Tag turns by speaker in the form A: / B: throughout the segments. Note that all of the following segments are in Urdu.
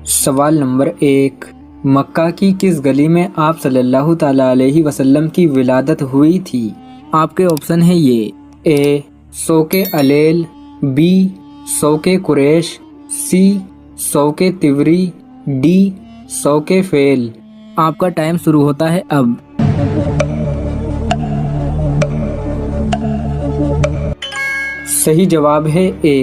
A: سوال نمبر 1، مکہ کی کس گلی میں آپ صلی اللہ تعالیٰ علیہ وسلم کی ولادت ہوئی تھی؟ آپ کے آپشن ہیں یہ اے سوک علیل، بی سوک قریش، سی سوک تیوری، ڈی سوک فیل۔ آپ کا ٹائم شروع ہوتا ہے اب۔ صحیح جواب ہے اے،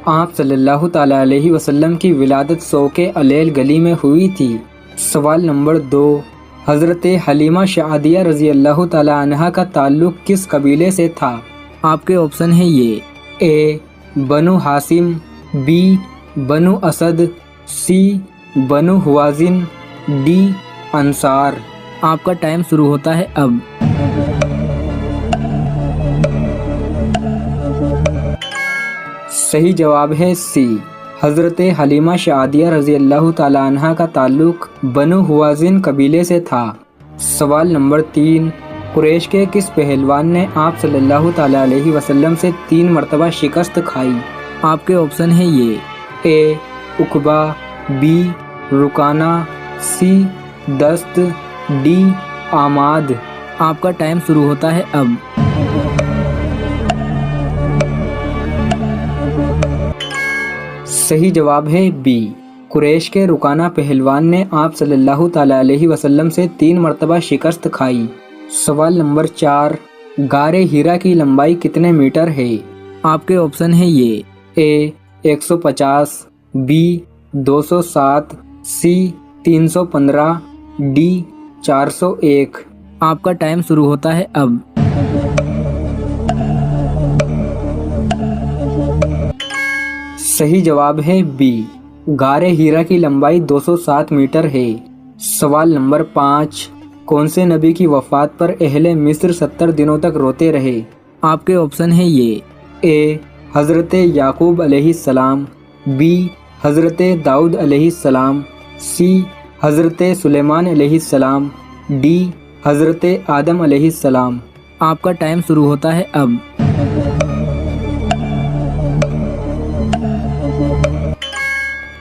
A: آپ صلی اللہ تعالیٰ علیہ وسلم کی ولادت سوک علیل گلی میں ہوئی تھی۔ سوال نمبر 2، حضرت حلیمہ سعدیہ رضی اللہ تعالیٰ عنہا کا تعلق کس قبیلے سے تھا؟ آپ کے آپشن ہیں یہ اے بنو ہاشم، بی بنو اسد، سی بنو ہوازن، ڈی انصار۔ آپ کا ٹائم شروع ہوتا ہے اب۔ صحیح جواب ہے سی، حضرت حلیمہ سعدیہ رضی اللہ تعالیٰ عنہا کا تعلق بنو ہوازن قبیلے سے تھا۔ سوال نمبر 3، قریش کے کس پہلوان نے آپ صلی اللہ تعالیٰ علیہ وسلم سے 3 مرتبہ شکست کھائی؟ آپ کے آپشن ہیں یہ اے عقبہ، بی رکانہ، سی دست، ڈی آماد۔ آپ کا ٹائم شروع ہوتا ہے اب۔ صحیح جواب ہے بی، قریش کے رکانہ پہلوان نے آپ صلی اللہ تعالیٰ علیہ وسلم سے 3 مرتبہ شکست کھائی۔ سوال نمبر 4، غار ہیرا کی لمبائی کتنے میٹر ہے؟ آپ کے آپشن ہیں یہ اے 150، بی 207، سی 315، ڈی 401۔ آپ کا ٹائم شروع ہوتا ہے اب۔ صحیح جواب ہے بی، غار ہیرا کی لمبائی 207 میٹر ہے۔ سوال نمبر 5، کون سے نبی کی وفات پر اہل مصر 70 دنوں تک روتے رہے؟ آپ کے آپشن ہیں یہ اے حضرت یعقوب علیہ السلام، بی حضرت داؤد علیہ السلام، سی حضرت سلیمان علیہ السلام، ڈی حضرت آدم علیہ السلام۔ آپ کا ٹائم شروع ہوتا ہے اب۔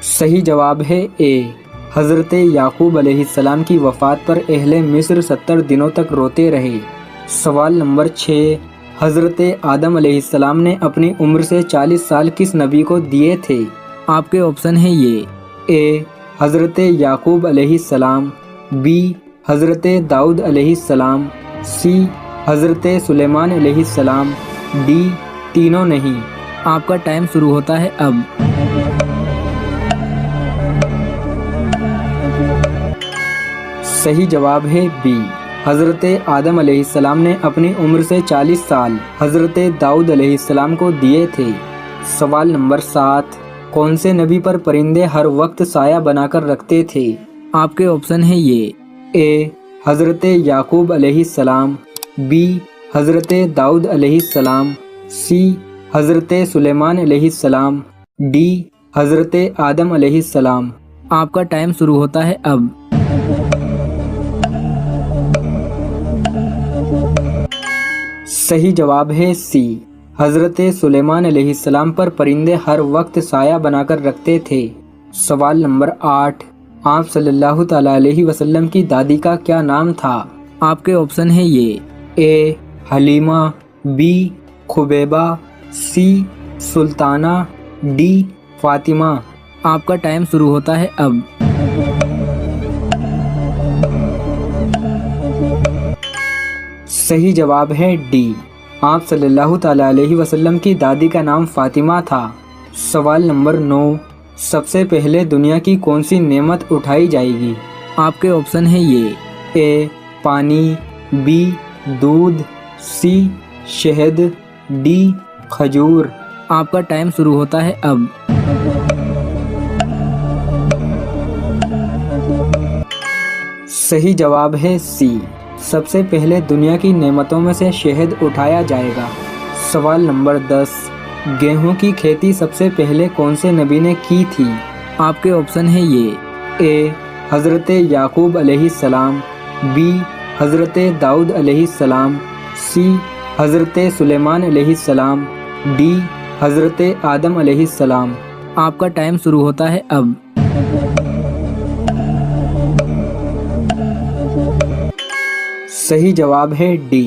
A: صحیح جواب ہے اے، حضرت یعقوب علیہ السلام کی وفات پر اہل مصر 70 دنوں تک روتے رہے۔ سوال نمبر 6، حضرت آدم علیہ السلام نے اپنی عمر سے 40 سال کس نبی کو دیے تھے؟ آپ کے آپشن ہیں یہ اے حضرت یعقوب علیہ السلام، بی حضرت داؤد علیہ السلام، سی حضرت سلیمان علیہ السلام، ڈی تینوں نہیں۔ آپ کا ٹائم شروع ہوتا ہے اب۔ صحیح جواب ہے بی، حضرت آدم علیہ السلام نے اپنی عمر سے 40 سال حضرت داؤد علیہ السلام کو دیے تھے۔ سوال نمبر 7، کون سے نبی پر پرندے ہر وقت سایہ بنا کر رکھتے تھے؟ آپ کے آپشن ہیں یہ اے حضرت یعقوب علیہ السلام، بی حضرت داؤد علیہ السلام، سی حضرت سلیمان علیہ السلام، ڈی حضرت آدم علیہ السلام۔ آپ کا ٹائم شروع ہوتا ہے اب۔ صحیح جواب ہے سی، حضرت سلیمان علیہ السلام پر پرندے ہر وقت سایہ بنا کر رکھتے تھے۔ سوال نمبر 8، آپ صلی اللہ تعالیٰ علیہ وسلم کی دادی کا کیا نام تھا؟ آپ کے آپشن ہیں یہ A Halima, B Khubaiba, C Sultana, D Fatima. آپ کا ٹائم شروع ہوتا ہے اب۔ صحیح جواب ہے ڈی، آپ صلی اللہ تعالیٰ علیہ وسلم کی دادی کا نام فاطمہ تھا۔ سوال نمبر 9، سب سے پہلے دنیا کی کون سی نعمت اٹھائی جائے گی؟ آپ کے آپشن ہیں یہ اے پانی، بی دودھ، سی شہد، ڈی کھجور۔ آپ کا ٹائم شروع ہوتا ہے اب۔ صحیح جواب ہے سی، سب سے پہلے دنیا کی نعمتوں میں سے شہد اٹھایا جائے گا۔ سوال نمبر 10، گیہوں کی کھیتی سب سے پہلے کون سے نبی نے کی تھی؟ آپ کے آپشن ہیں یہ اے حضرت یعقوب علیہ السلام، بی حضرت داؤد علیہ السلام، سی حضرت سلیمان علیہ السلام، ڈی حضرت آدم علیہ السلام۔ آپ کا ٹائم شروع ہوتا ہے اب۔ صحیح جواب ہے ڈی،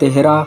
A: 13,